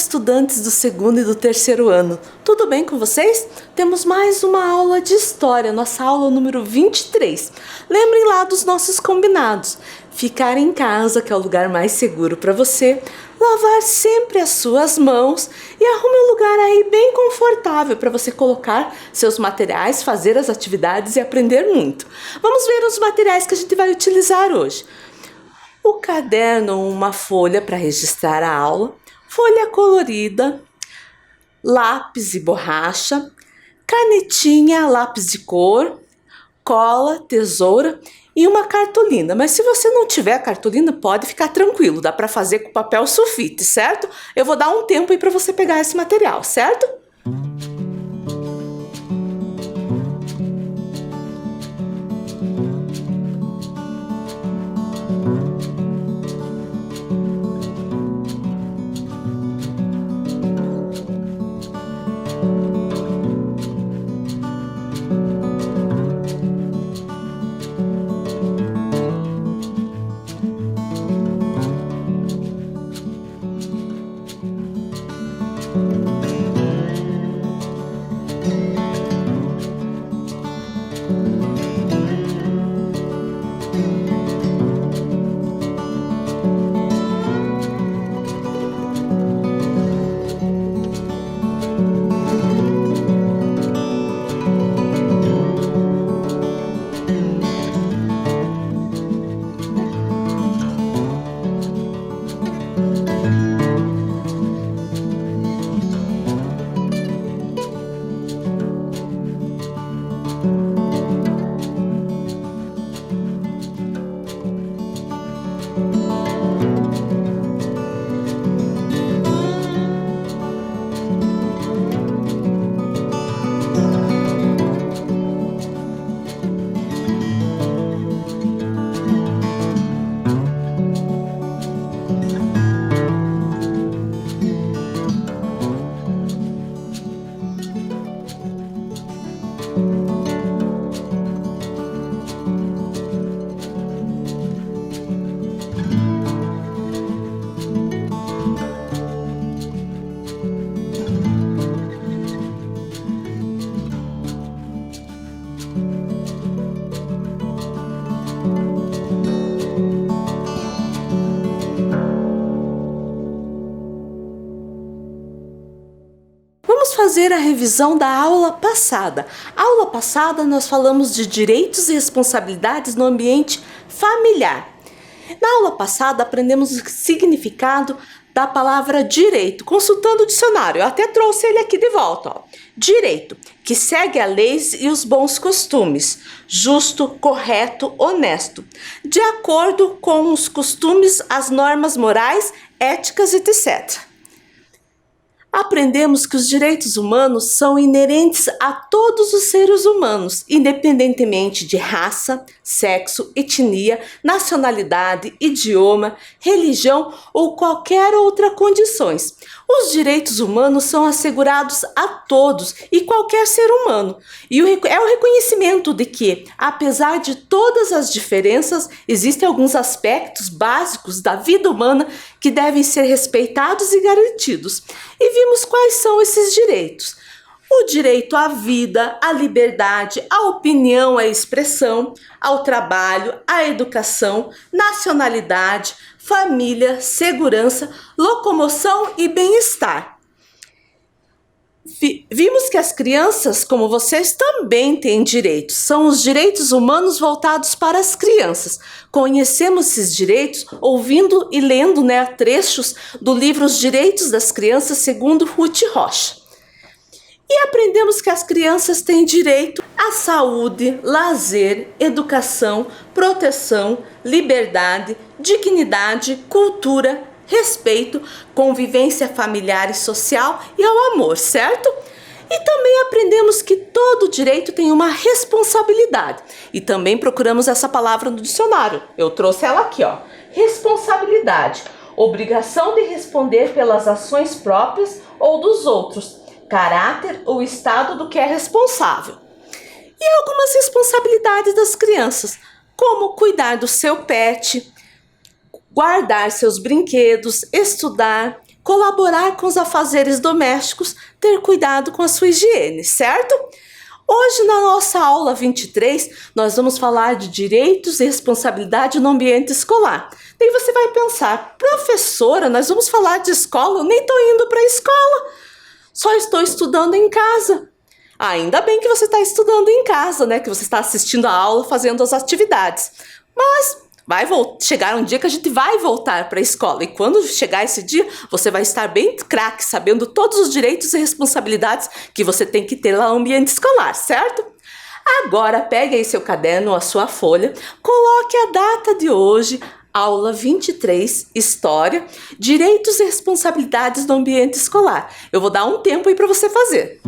estudantes do segundo e do terceiro ano, tudo bem com vocês? Temos mais uma aula de história, nossa aula número 23. Lembrem lá dos nossos combinados. Ficar em casa, que é o lugar mais seguro para você, lavar sempre as suas mãos e arrume um lugar aí bem confortável para você colocar seus materiais, fazer as atividades e aprender muito. Vamos ver os materiais que a gente vai utilizar hoje. O caderno, uma folha para registrar a aula, folha colorida, lápis e borracha, canetinha, lápis de cor, cola, tesoura e uma cartolina. Mas se você não tiver cartolina, pode ficar tranquilo, dá para fazer com papel sulfite, certo? Eu vou dar um tempo aí para você pegar esse material, certo? Vamos fazer a revisão da aula passada. Aula passada nós falamos de direitos e responsabilidades no ambiente familiar. Na aula passada aprendemos o significado da palavra direito, consultando o dicionário. Eu até trouxe ele aqui de volta. Ó. Direito, que segue a leis e os bons costumes, justo, correto, honesto, de acordo com os costumes, as normas morais, éticas, etc. Aprendemos que os direitos humanos são inerentes a todos os seres humanos, independentemente de raça, sexo, etnia, nacionalidade, idioma, religião ou qualquer outra condições. Os direitos humanos são assegurados a todos e qualquer ser humano. E é o reconhecimento de que, apesar de todas as diferenças, existem alguns aspectos básicos da vida humana que devem ser respeitados e garantidos. E vimos quais são esses direitos. O direito à vida, à liberdade, à opinião, à expressão, ao trabalho, à educação, nacionalidade, família, segurança, locomoção e bem-estar. Vimos que as crianças, como vocês, também têm direitos. São os direitos humanos voltados para as crianças. Conhecemos esses direitos ouvindo e lendo trechos do livro Os Direitos das Crianças, segundo Ruth Rocha. E aprendemos que as crianças têm direito à saúde, lazer, educação, proteção, liberdade, dignidade, cultura, respeito, convivência familiar e social e ao amor, certo? E também aprendemos que todo direito tem uma responsabilidade. E também procuramos essa palavra no dicionário. Eu trouxe ela aqui, ó. Responsabilidade. Obrigação de responder pelas ações próprias ou dos outros. Caráter ou estado do que é responsável. E algumas responsabilidades das crianças, como cuidar do seu pet, guardar seus brinquedos, estudar, colaborar com os afazeres domésticos, ter cuidado com a sua higiene, certo? Hoje, na nossa aula 23, nós vamos falar de direitos e responsabilidade no ambiente escolar. Daí você vai pensar, professora, nós vamos falar de escola? Eu nem estou indo para a escola, só estou estudando em casa. Ainda bem que você está estudando em casa, né? Que você está assistindo a aula, fazendo as atividades. Mas vai chegar um dia que a gente vai voltar para a escola. E quando chegar esse dia, você vai estar bem craque, sabendo todos os direitos e responsabilidades que você tem que ter lá no ambiente escolar, certo? Agora, pegue aí seu caderno, a sua folha, coloque a data de hoje, aula 23, História, Direitos e Responsabilidades no Ambiente Escolar. Eu vou dar um tempo aí para você fazer.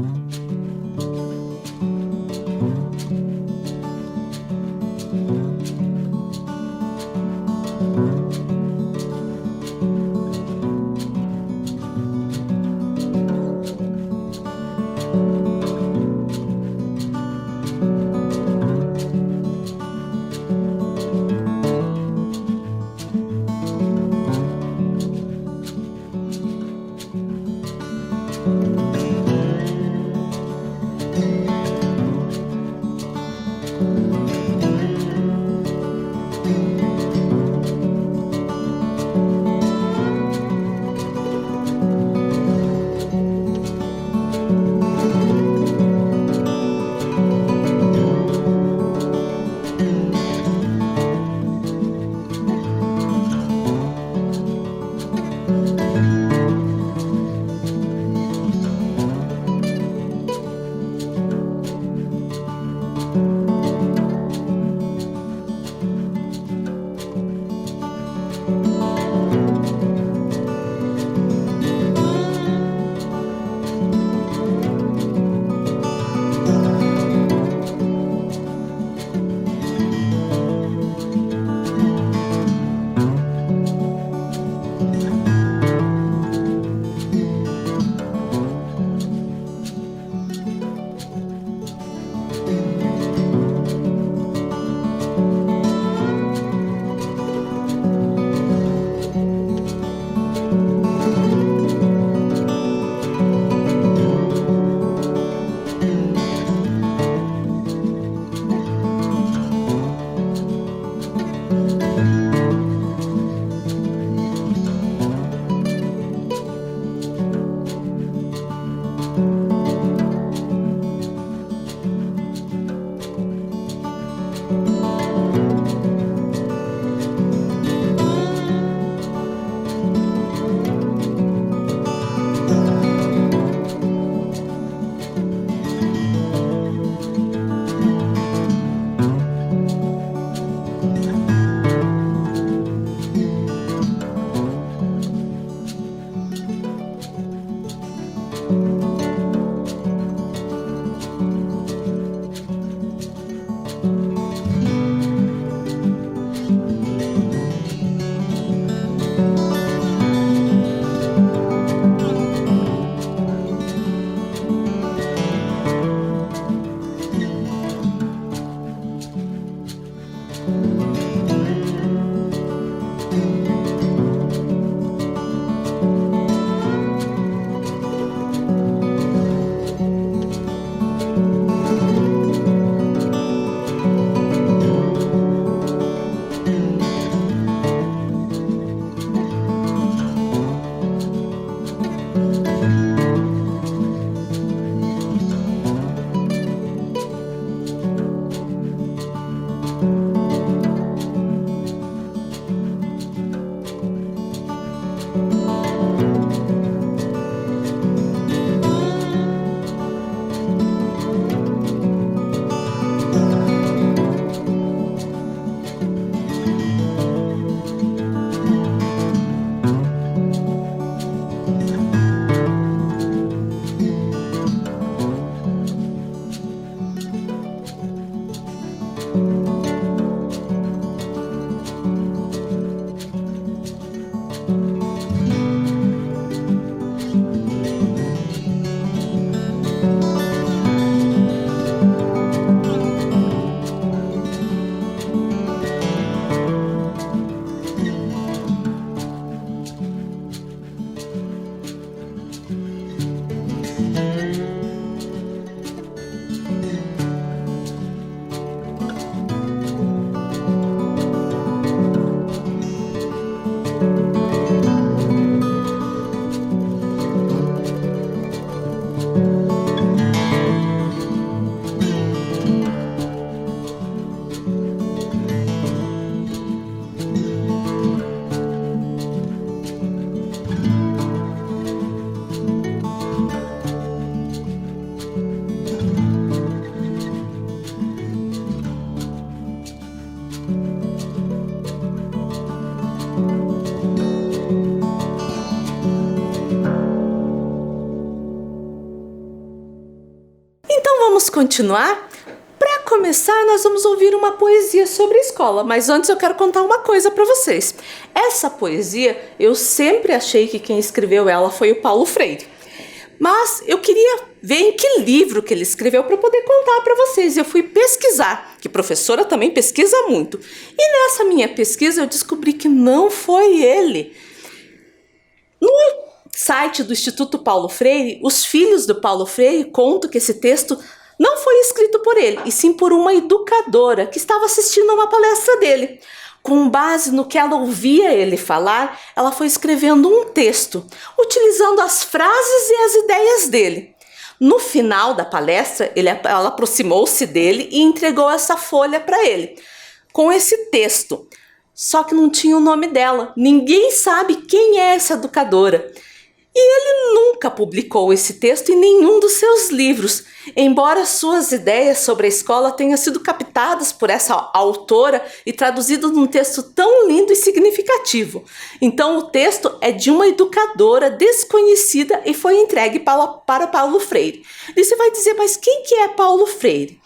vamos continuar? Para começar, nós vamos ouvir uma poesia sobre a escola, mas antes eu quero contar uma coisa para vocês. Essa poesia, eu sempre achei que quem escreveu ela foi o Paulo Freire. Mas eu queria ver em que livro que ele escreveu para poder contar para vocês. Eu fui pesquisar, que professora também pesquisa muito. E nessa minha pesquisa eu descobri que não foi ele. No site do Instituto Paulo Freire, os filhos do Paulo Freire contam que esse texto não foi escrito por ele, e sim por uma educadora que estava assistindo a uma palestra dele. Com base no que ela ouvia ele falar, ela foi escrevendo um texto, utilizando as frases e as ideias dele. No final da palestra, ela aproximou-se dele e entregou essa folha para ele, com esse texto. Só que não tinha o nome dela. Ninguém sabe quem é essa educadora. E ele nunca publicou esse texto em nenhum dos seus livros, embora suas ideias sobre a escola tenham sido captadas por essa autora e traduzidas num texto tão lindo e significativo. Então o texto é de uma educadora desconhecida e foi entregue para Paulo Freire. E você vai dizer, mas quem que é Paulo Freire?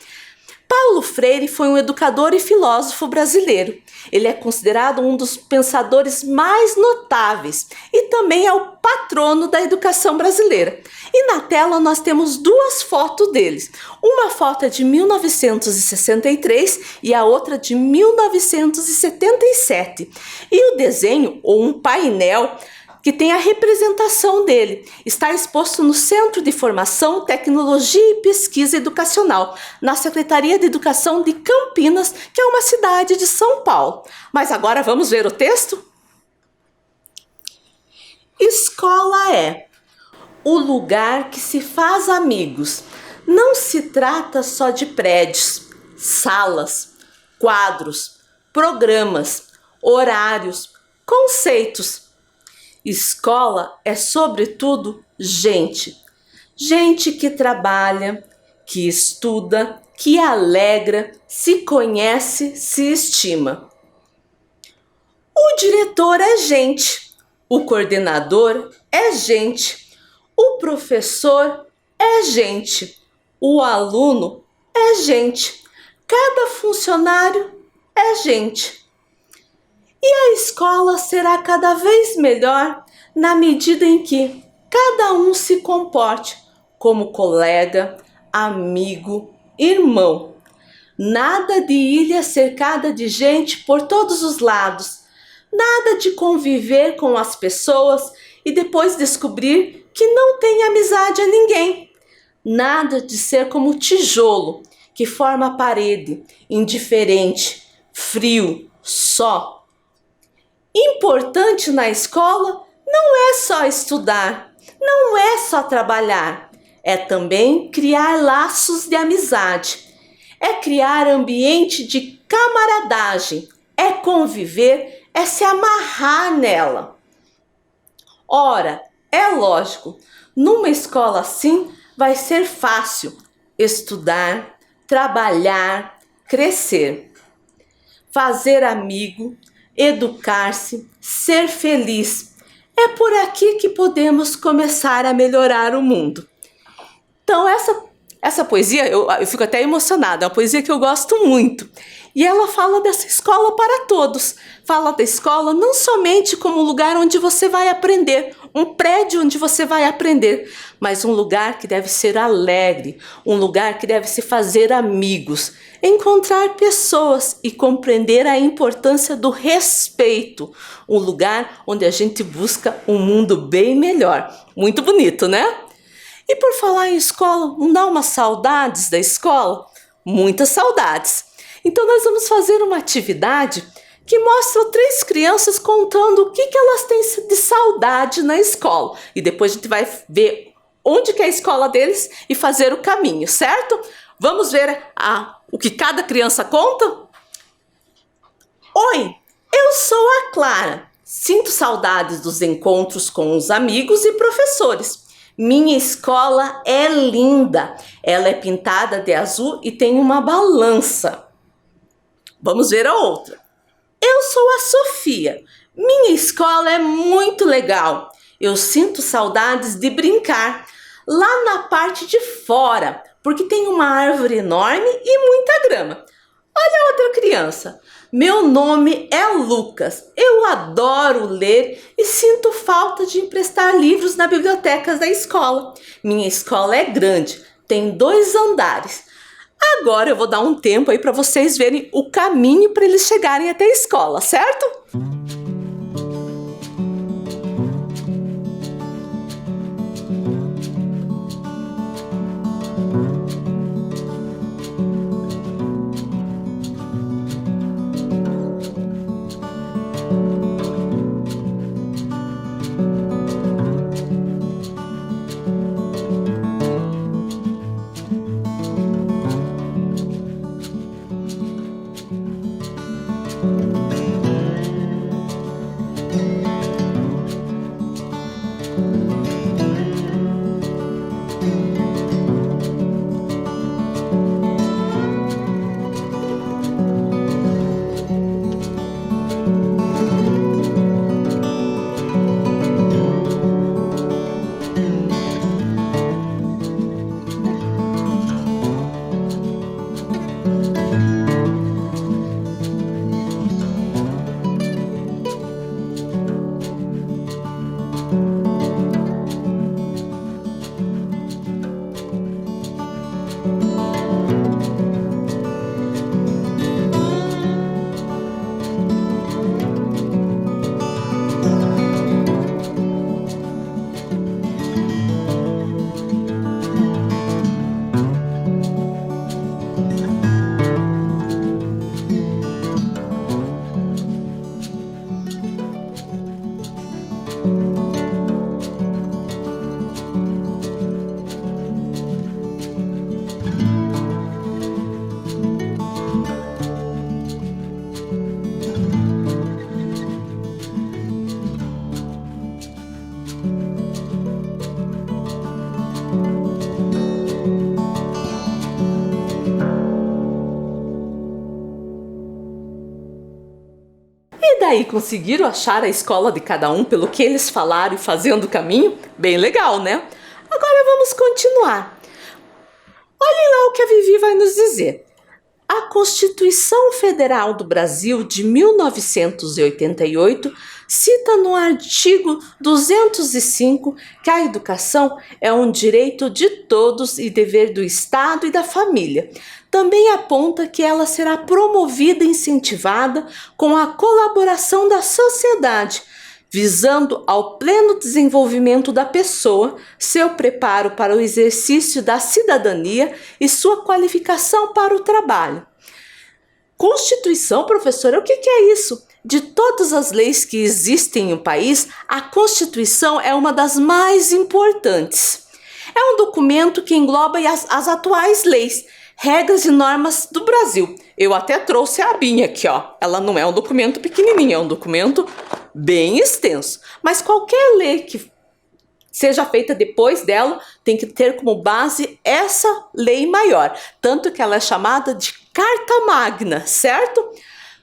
Paulo Freire foi um educador e filósofo brasileiro. Ele é considerado um dos pensadores mais notáveis e também é o patrono da educação brasileira. E na tela nós temos duas fotos deles. Uma foto é de 1963 e a outra de 1977. E o desenho, ou um painel, que tem a representação dele, está exposto no Centro de Formação, Tecnologia e Pesquisa Educacional, na Secretaria de Educação de Campinas, que é uma cidade de São Paulo. Mas agora vamos ver o texto? Escola é o lugar que se faz amigos. Não se trata só de prédios, salas, quadros, programas, horários, conceitos. Escola é, sobretudo, gente. Gente que trabalha, que estuda, que alegra, se conhece, se estima. O diretor é gente. O coordenador é gente. O professor é gente. O aluno é gente. Cada funcionário é gente. E a escola será cada vez melhor na medida em que cada um se comporte como colega, amigo, irmão. Nada de ilha cercada de gente por todos os lados. Nada de conviver com as pessoas e depois descobrir que não tem amizade a ninguém. Nada de ser como tijolo que forma a parede, indiferente, frio, só. Importante na escola não é só estudar, não é só trabalhar, é também criar laços de amizade, é criar ambiente de camaradagem, é conviver, é se amarrar nela. Ora, é lógico, numa escola assim vai ser fácil estudar, trabalhar, crescer, fazer amigo, educar-se, ser feliz. É por aqui que podemos começar a melhorar o mundo. Então essa poesia, eu fico até emocionada, é uma poesia que eu gosto muito. E ela fala dessa escola para todos. Fala da escola não somente como um lugar onde você vai aprender, um prédio onde você vai aprender, mas um lugar que deve ser alegre, um lugar que deve se fazer amigos, encontrar pessoas e compreender a importância do respeito, um lugar onde a gente busca um mundo bem melhor. Muito bonito, né? E por falar em escola, não dá umas saudades da escola? Muitas saudades. Então nós vamos fazer uma atividade que mostra 3 crianças contando o que elas têm de saudade na escola. E depois a gente vai ver onde que é a escola deles e fazer o caminho, certo? Vamos ver o que cada criança conta? Oi, eu sou a Clara. Sinto saudades dos encontros com os amigos e professores. Minha escola é linda. Ela é pintada de azul e tem uma balança. Vamos ver a outra. Eu sou a Sofia. Minha escola é muito legal. Eu sinto saudades de brincar lá na parte de fora, porque tem uma árvore enorme e muita grama. Olha a outra criança. Meu nome é Lucas. Eu adoro ler e sinto falta de emprestar livros na biblioteca da escola. Minha escola é grande, tem 2 andares. Agora eu vou dar um tempo aí para vocês verem o caminho para eles chegarem até a escola, certo? E daí, conseguiram achar a escola de cada um pelo que eles falaram e fazendo o caminho? Bem legal, né? Agora vamos continuar. Olhem lá o que a Vivi vai nos dizer. A Constituição Federal do Brasil de 1988 cita no artigo 205 que a educação é um direito de todos e dever do Estado e da família. Também aponta que ela será promovida e incentivada com a colaboração da sociedade, visando ao pleno desenvolvimento da pessoa, seu preparo para o exercício da cidadania e sua qualificação para o trabalho. Constituição, professora, o que é isso? De todas as leis que existem no país, a Constituição é uma das mais importantes. É um documento que engloba as atuais leis, regras e normas do Brasil. Eu até trouxe a abinha aqui, ó. Ela não é um documento pequenininho, é um documento bem extenso. Mas qualquer lei que seja feita depois dela tem que ter como base essa lei maior. Tanto que ela é chamada de Carta Magna, certo?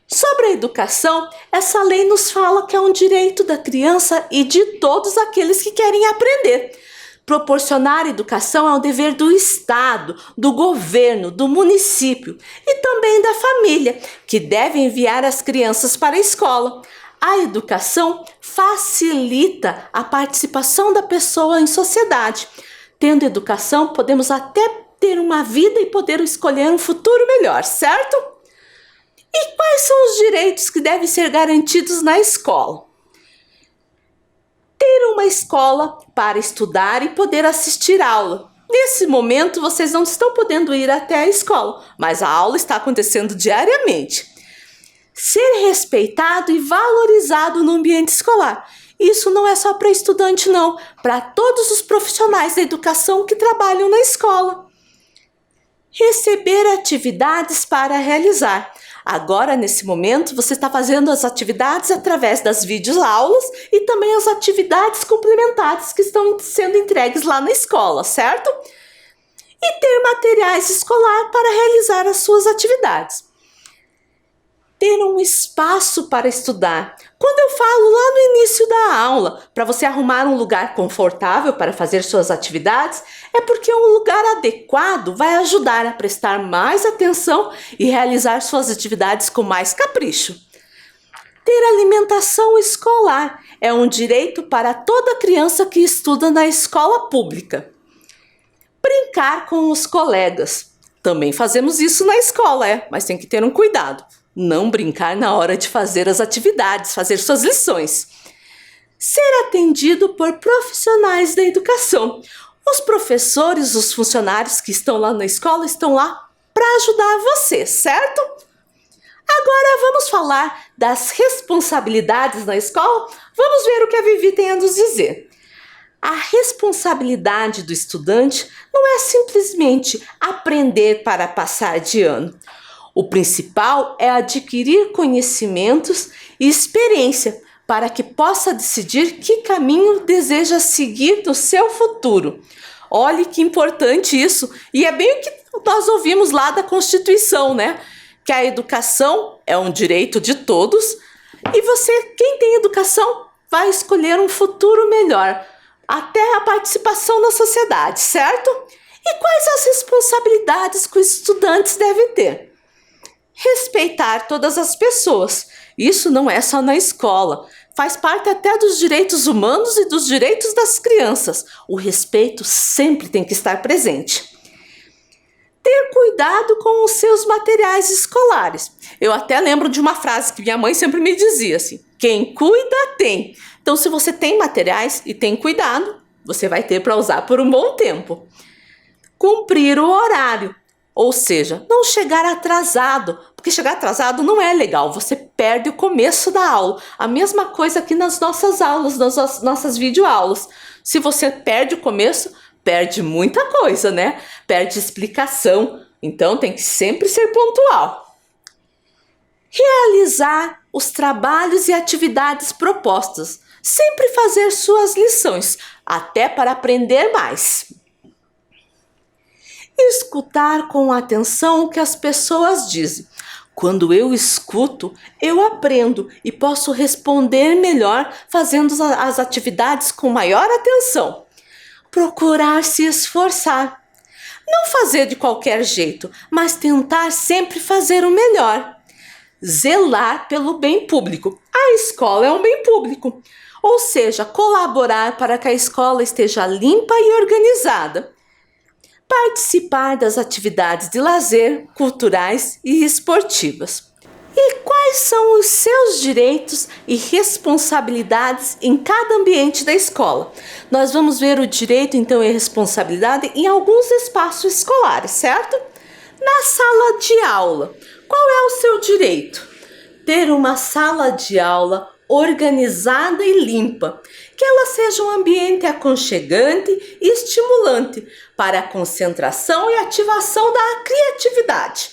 Sobre a educação, essa lei nos fala que é um direito da criança e de todos aqueles que querem aprender. Proporcionar educação é um dever do Estado, do governo, do município e também da família, que deve enviar as crianças para a escola. A educação facilita a participação da pessoa em sociedade. Tendo educação, podemos até ter uma vida e poder escolher um futuro melhor, certo? E quais são os direitos que devem ser garantidos na escola? Ter uma escola para estudar e poder assistir aula. Nesse momento, vocês não estão podendo ir até a escola, mas a aula está acontecendo diariamente. Ser respeitado e valorizado no ambiente escolar. Isso não é só para estudante, não, para todos os profissionais da educação que trabalham na escola. Receber atividades para realizar. Agora, nesse momento, você está fazendo as atividades através das videoaulas e também as atividades complementares que estão sendo entregues lá na escola, certo? E ter materiais escolar para realizar as suas atividades. ter um espaço para estudar. Quando eu falo lá no início da aula, para você arrumar um lugar confortável para fazer suas atividades, é porque um lugar adequado vai ajudar a prestar mais atenção e realizar suas atividades com mais capricho. Ter alimentação escolar é um direito para toda criança que estuda na escola pública. Brincar com os colegas. Também fazemos isso na escola, mas tem que ter um cuidado. Não brincar na hora de fazer as atividades, fazer suas lições. Ser atendido por profissionais da educação. Os professores, os funcionários que estão lá na escola estão lá para ajudar você, certo? Agora vamos falar das responsabilidades na escola? Vamos ver o que a Vivi tem a nos dizer. A responsabilidade do estudante não é simplesmente aprender para passar de ano. O principal é adquirir conhecimentos e experiência para que possa decidir que caminho deseja seguir no seu futuro. Olhe que importante isso, e é bem o que nós ouvimos lá da Constituição, né? Que a educação é um direito de todos e você, quem tem educação, vai escolher um futuro melhor, até a participação na sociedade, certo? E quais as responsabilidades que os estudantes devem ter? Respeitar todas as pessoas. Isso não é só na escola. Faz parte até dos direitos humanos e dos direitos das crianças. O respeito sempre tem que estar presente. Ter cuidado com os seus materiais escolares. Eu até lembro de uma frase que minha mãe sempre me dizia assim: quem cuida tem. Então, se você tem materiais e tem cuidado, você vai ter para usar por um bom tempo. Cumprir o horário, ou seja, não chegar atrasado, porque chegar atrasado não é legal, você perde o começo da aula. A mesma coisa aqui nas nossas aulas, nas nossas videoaulas. Se você perde o começo, perde muita coisa, né? Perde explicação, então tem que sempre ser pontual. Realizar os trabalhos e atividades propostas. Sempre fazer suas lições, até para aprender mais. Escutar com atenção o que as pessoas dizem. Quando eu escuto, eu aprendo e posso responder melhor fazendo as atividades com maior atenção. Procurar se esforçar. Não fazer de qualquer jeito, mas tentar sempre fazer o melhor. Zelar pelo bem público. A escola é um bem público, ou seja, colaborar para que a escola esteja limpa e organizada. Participar das atividades de lazer, culturais e esportivas. E quais são os seus direitos e responsabilidades em cada ambiente da escola? Nós vamos ver o direito, então, e a responsabilidade em alguns espaços escolares, certo? Na sala de aula, qual é o seu direito? Ter uma sala de aula organizada e limpa, que ela seja um ambiente aconchegante e estimulante para a concentração e ativação da criatividade.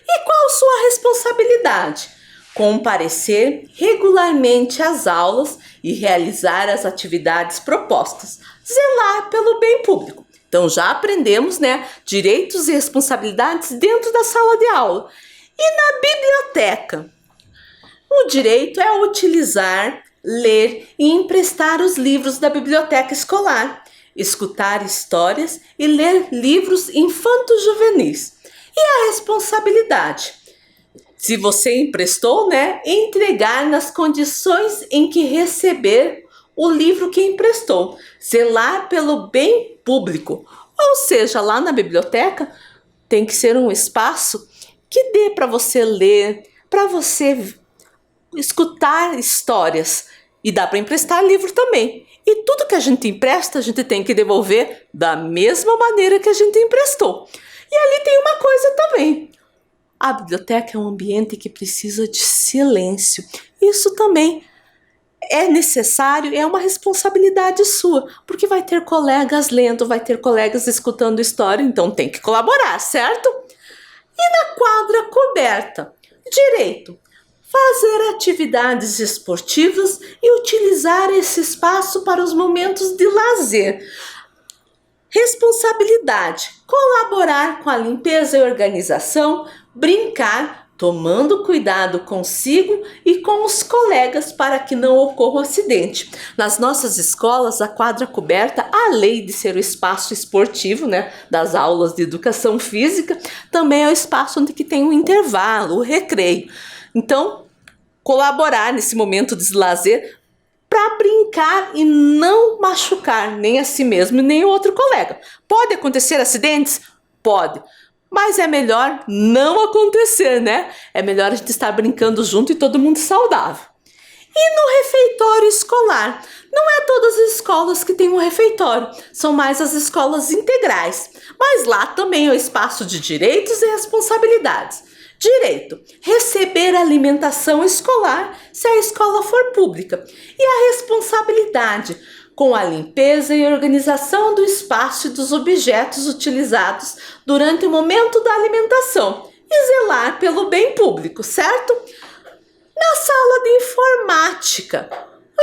E qual sua responsabilidade? Comparecer regularmente às aulas e realizar as atividades propostas. Zelar pelo bem público. Então já aprendemos, né, direitos e responsabilidades dentro da sala de aula. E na biblioteca? O direito é utilizar, ler e emprestar os livros da biblioteca escolar, escutar histórias e ler livros infanto-juvenis. E a responsabilidade? Se você emprestou, né, entregar nas condições em que receber o livro que emprestou. Zelar pelo bem público. Ou seja, lá na biblioteca tem que ser um espaço que dê para você ler, para você escutar histórias. E dá para emprestar livro também. E tudo que a gente empresta, a gente tem que devolver da mesma maneira que a gente emprestou. E ali tem uma coisa também. A biblioteca é um ambiente que precisa de silêncio. Isso também é necessário, é uma responsabilidade sua, porque vai ter colegas lendo, vai ter colegas escutando história, então tem que colaborar, certo? E na quadra coberta, direito. Fazer atividades esportivas e utilizar esse espaço para os momentos de lazer. Responsabilidade. Colaborar com a limpeza e organização, brincar, tomando cuidado consigo e com os colegas para que não ocorra um acidente. Nas nossas escolas, a quadra coberta, além de ser o espaço esportivo, né, das aulas de educação física, também é o espaço onde que tem o intervalo, o recreio. Então, colaborar nesse momento de lazer para brincar e não machucar nem a si mesmo e nem o outro colega. Pode acontecer acidentes? Pode. Mas é melhor não acontecer, né? É melhor a gente estar brincando junto e todo mundo saudável. E no refeitório escolar? Não é todas as escolas que têm um refeitório, são mais as escolas integrais. Mas lá também é o espaço de direitos e responsabilidades. Direito: receber alimentação escolar se a escola for pública. E a responsabilidade: com a limpeza e organização do espaço e dos objetos utilizados durante o momento da alimentação e zelar pelo bem público, certo? Na sala de informática,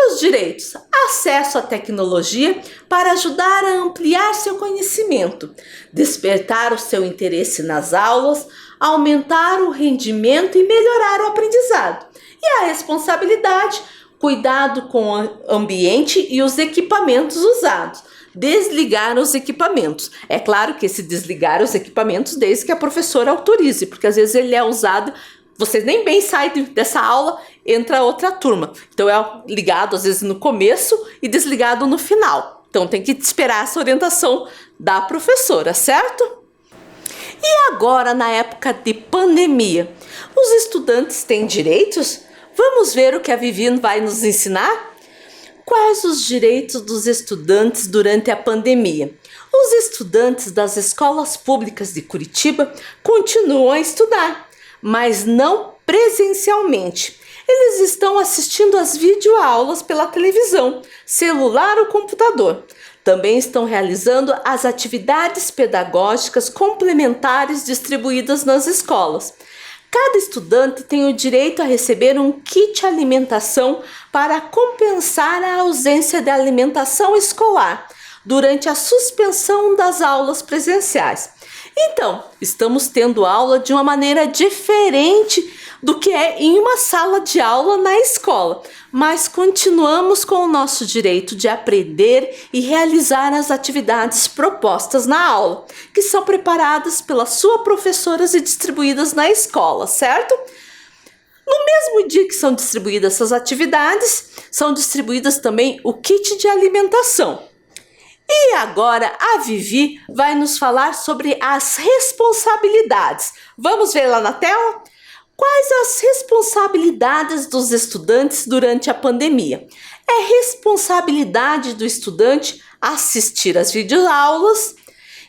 os direitos: acesso à tecnologia para ajudar a ampliar seu conhecimento, despertar o seu interesse nas aulas, aumentar o rendimento e melhorar o aprendizado. E a responsabilidade: cuidado com o ambiente e os equipamentos usados. Desligar os equipamentos. É claro que esse desligar os equipamentos desde que a professora autorize, porque às vezes ele é usado, você nem bem sai dessa aula, entra outra turma. Então é ligado às vezes no começo e desligado no final. Então tem que esperar essa orientação da professora, certo? E agora, na época de pandemia, os estudantes têm direitos? Vamos ver o que a Vivi vai nos ensinar? Quais os direitos dos estudantes durante a pandemia? Os estudantes das escolas públicas de Curitiba continuam a estudar, mas não presencialmente. Eles estão assistindo às videoaulas pela televisão, celular ou computador. Também estão realizando as atividades pedagógicas complementares distribuídas nas escolas. Cada estudante tem o direito a receber um kit alimentação para compensar a ausência de alimentação escolar durante a suspensão das aulas presenciais. Então, estamos tendo aula de uma maneira diferente do que é em uma sala de aula na escola, mas continuamos com o nosso direito de aprender e realizar as atividades propostas na aula, que são preparadas pelas suas professoras e distribuídas na escola, certo? No mesmo dia que são distribuídas essas atividades, são distribuídas também o kit de alimentação. E agora a Vivi vai nos falar sobre as responsabilidades. Vamos ver lá na tela? Quais as responsabilidades dos estudantes durante a pandemia? É responsabilidade do estudante assistir às videoaulas,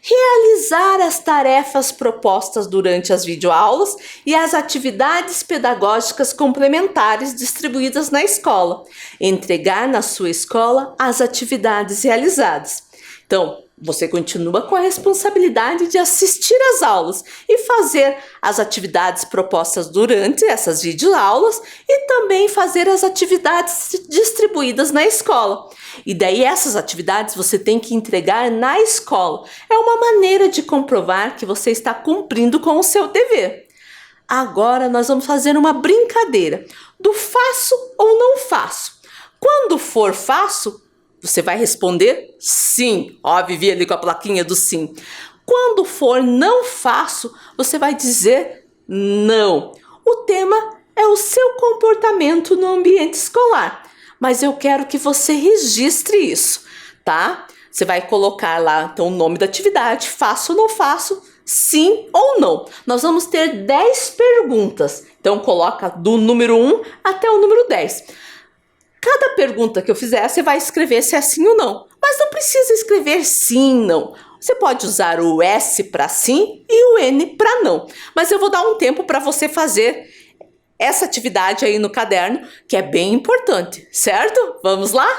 realizar as tarefas propostas durante as videoaulas e as atividades pedagógicas complementares distribuídas na escola, entregar na sua escola as atividades realizadas. Então, você continua com a responsabilidade de assistir às aulas e fazer as atividades propostas durante essas videoaulas e também fazer as atividades distribuídas na escola. E daí essas atividades você tem que entregar na escola. É uma maneira de comprovar que você está cumprindo com o seu dever. Agora nós vamos fazer uma brincadeira do faço ou não faço. Quando for faço, você vai responder sim. Ó, Vivi ali com a plaquinha do sim. Quando for não faço, você vai dizer não. O tema é o seu comportamento no ambiente escolar. Mas eu quero que você registre isso, tá? Você vai colocar lá então, o nome da atividade, faço ou não faço, sim ou não. Nós vamos ter 10 perguntas. Então coloca do número 1 até o número 10. Cada pergunta que eu fizer, você vai escrever se é sim ou não. Mas não precisa escrever sim, não. Você pode usar o S para sim e o N para não. Mas eu vou dar um tempo para você fazer essa atividade aí no caderno, que é bem importante, certo? Vamos lá?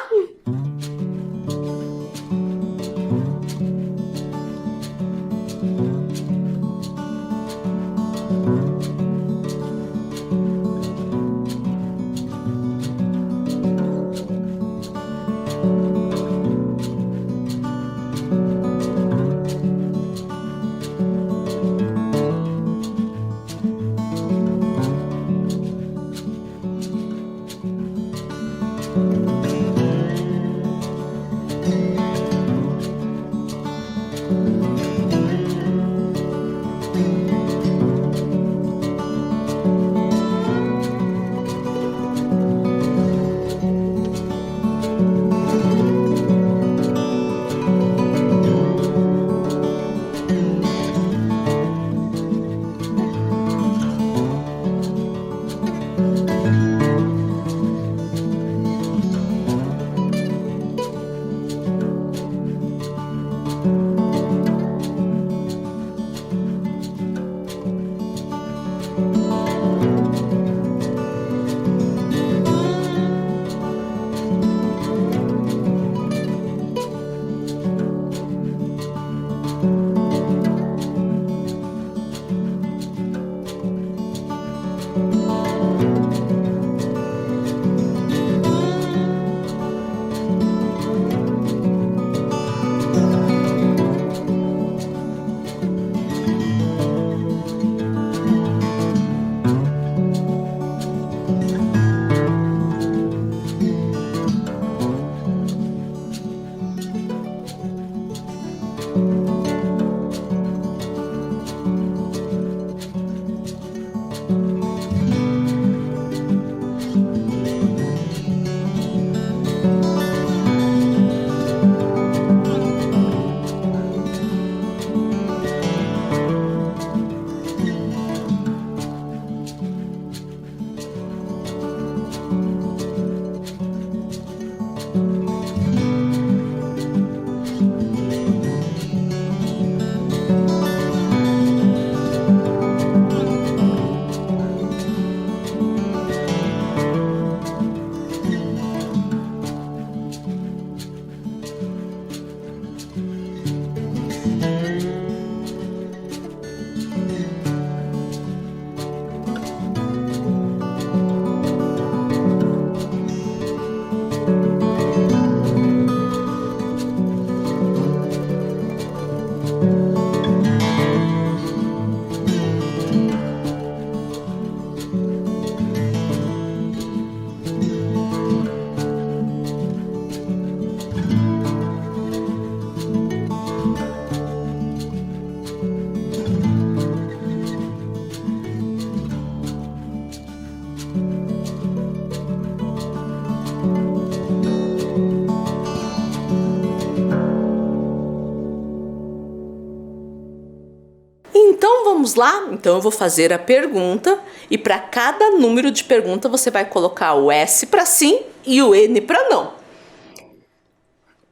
Então vamos lá? Então eu vou fazer a pergunta e para cada número de pergunta você vai colocar o S para sim e o N para não.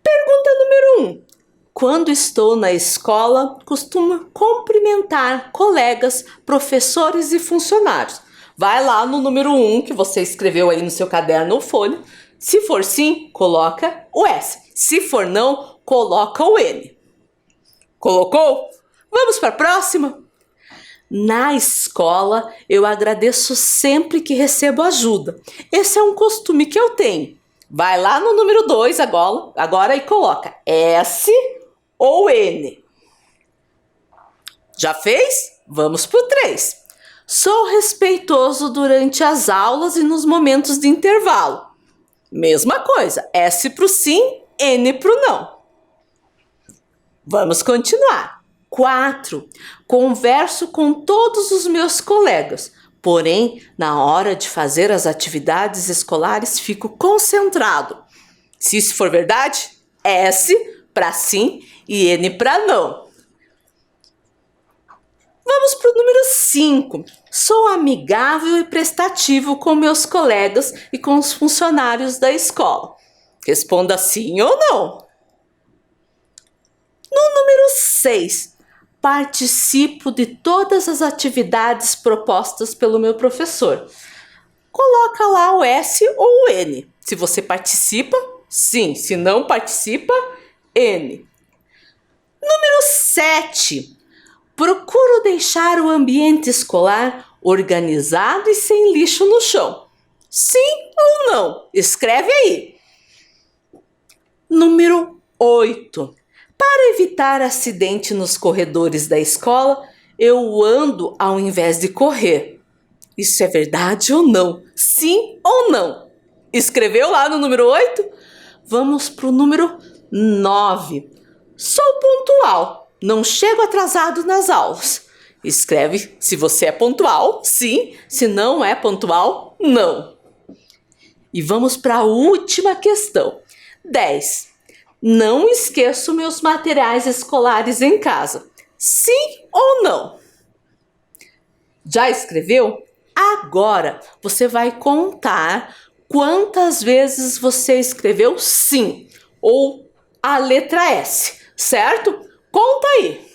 Pergunta número 1. Quando estou na escola, costumo cumprimentar colegas, professores e funcionários. Vai lá no número 1 que você escreveu aí no seu caderno ou folha. Se for sim, coloca o S. Se for não, coloca o N. Colocou? Vamos para a próxima? Na escola, eu agradeço sempre que recebo ajuda. Esse é um costume que eu tenho. Vai lá no número 2 agora e coloca S ou N. Já fez? Vamos para o 3. Sou respeitoso durante as aulas e nos momentos de intervalo. Mesma coisa, S para o sim, N para o não. Vamos continuar. 4. Converso com todos os meus colegas, porém, na hora de fazer as atividades escolares, fico concentrado. Se isso for verdade, S para sim e N para não. Vamos para o número 5. Sou amigável e prestativo com meus colegas e com os funcionários da escola. Responda sim ou não. No número 6. Participo de todas as atividades propostas pelo meu professor. Coloca lá o S ou o N. Se você participa, sim. Se não participa, N. Número 7. Procuro deixar o ambiente escolar organizado e sem lixo no chão. Sim ou não? Escreve aí. Número 8. Para evitar acidente nos corredores da escola, eu ando ao invés de correr. Isso é verdade ou não? Sim ou não? Escreveu lá no número 8? Vamos para o número 9. Sou pontual. Não chego atrasado nas aulas. Escreve se você é pontual, sim. Se não é pontual, não. E vamos para a última questão. 10. Não esqueço meus materiais escolares em casa. Sim ou não? Já escreveu? Agora você vai contar quantas vezes você escreveu sim ou a letra S, certo? Conta aí.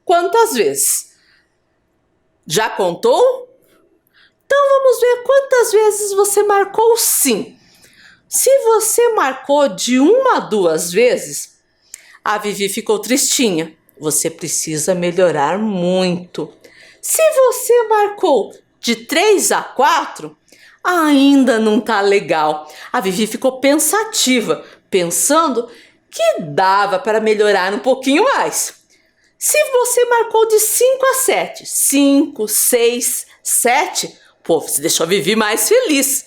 Quantas vezes? Já contou? Então vamos ver quantas vezes você marcou sim. Se você marcou de 1 a 2 vezes, a Vivi ficou tristinha. Você precisa melhorar muito. Se você marcou de 3 a 4, ainda não tá legal. A Vivi ficou pensativa, pensando que dava para melhorar um pouquinho mais. Se você marcou de 5 a 7, 5, 6, 7, pô, você deixou a Vivi mais feliz.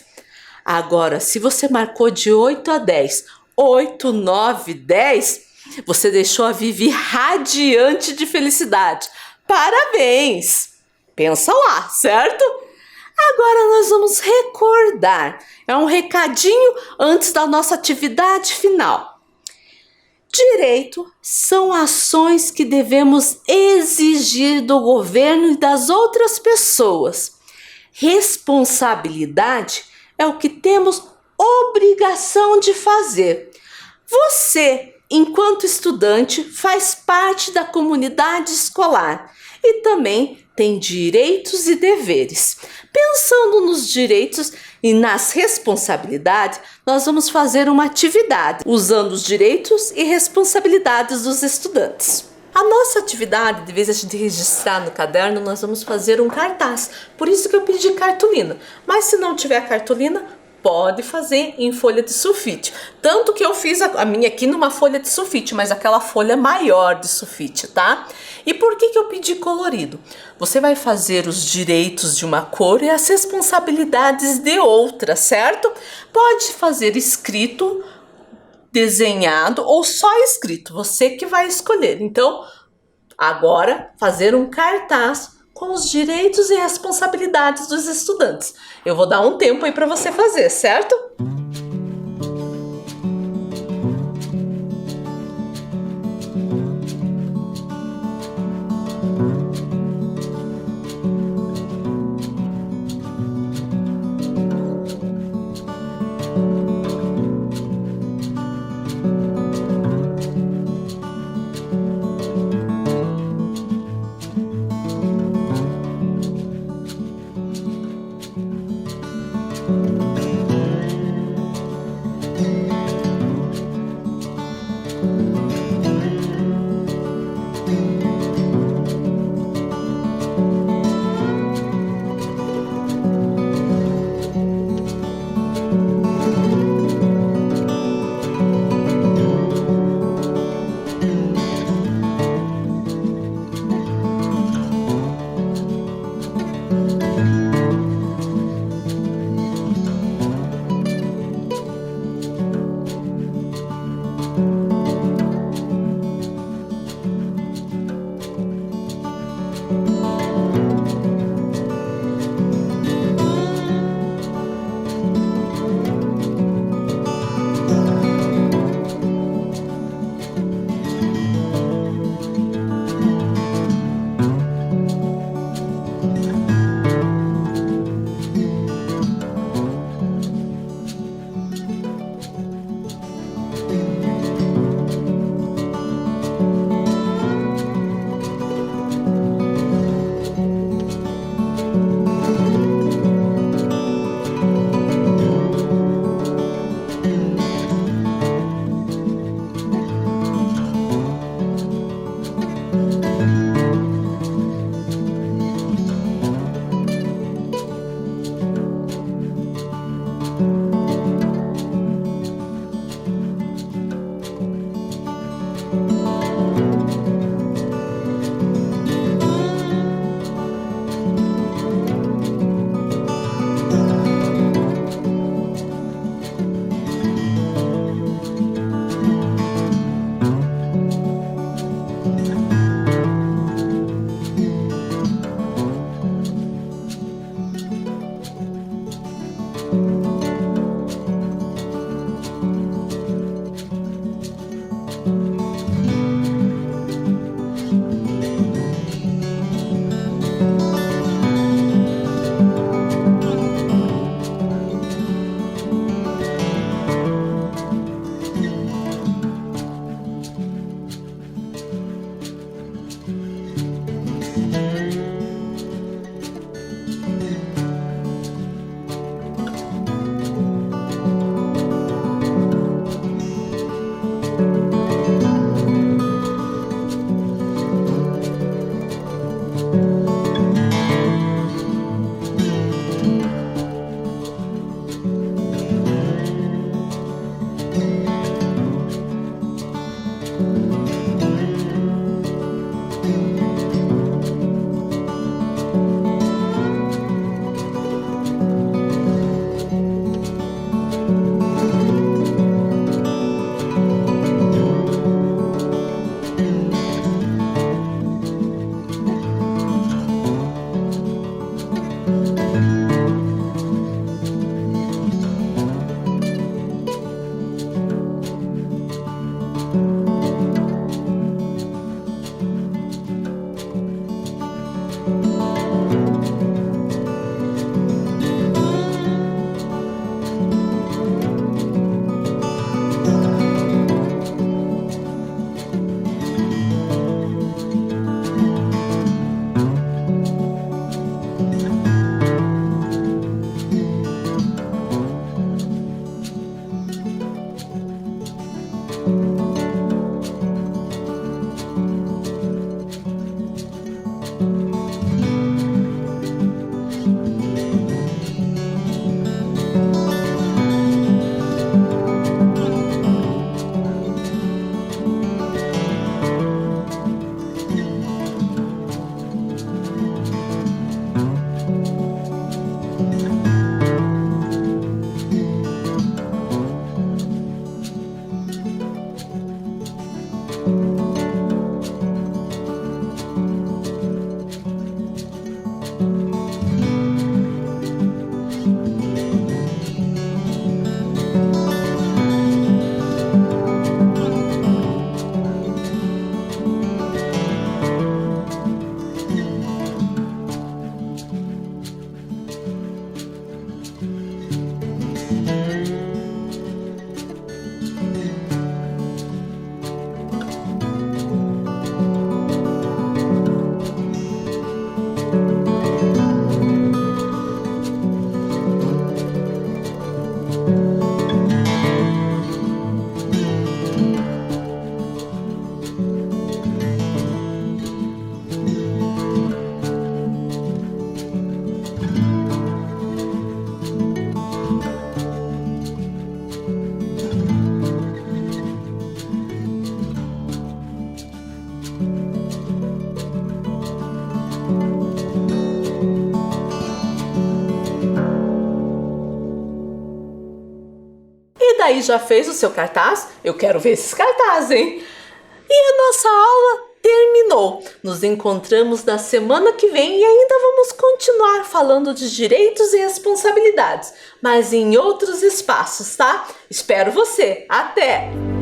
Agora, se você marcou de 8 a 10, 8, 9, 10, você deixou a Vivi radiante de felicidade. Parabéns! Pensa lá, certo? Agora nós vamos recordar. É um recadinho antes da nossa atividade final. Direito são ações que devemos exigir do governo e das outras pessoas. Responsabilidade é o que temos obrigação de fazer. Você, enquanto estudante, faz parte da comunidade escolar e também tem direitos e deveres. Pensando nos direitos e nas responsabilidades, nós vamos fazer uma atividade usando os direitos e responsabilidades dos estudantes. A nossa atividade, de vez de a gente registrar no caderno, nós vamos fazer um cartaz. Por isso que eu pedi cartolina. Mas se não tiver cartolina, pode fazer em folha de sulfite. Tanto que eu fiz a minha aqui numa folha de sulfite, mas aquela folha maior de sulfite, tá? E por que eu pedi colorido? Você vai fazer os direitos de uma cor e as responsabilidades de outra, certo? Pode fazer escrito, desenhado ou só escrito, você que vai escolher. Então, agora fazer um cartaz com os direitos e responsabilidades dos estudantes. Eu vou dar um tempo aí para você fazer, certo? E daí, já fez o seu cartaz? Eu quero ver esses cartazes, hein? E a nossa aula terminou. Nos encontramos na semana que vem e ainda vamos continuar falando de direitos e responsabilidades, mas em outros espaços, tá? Espero você. Até!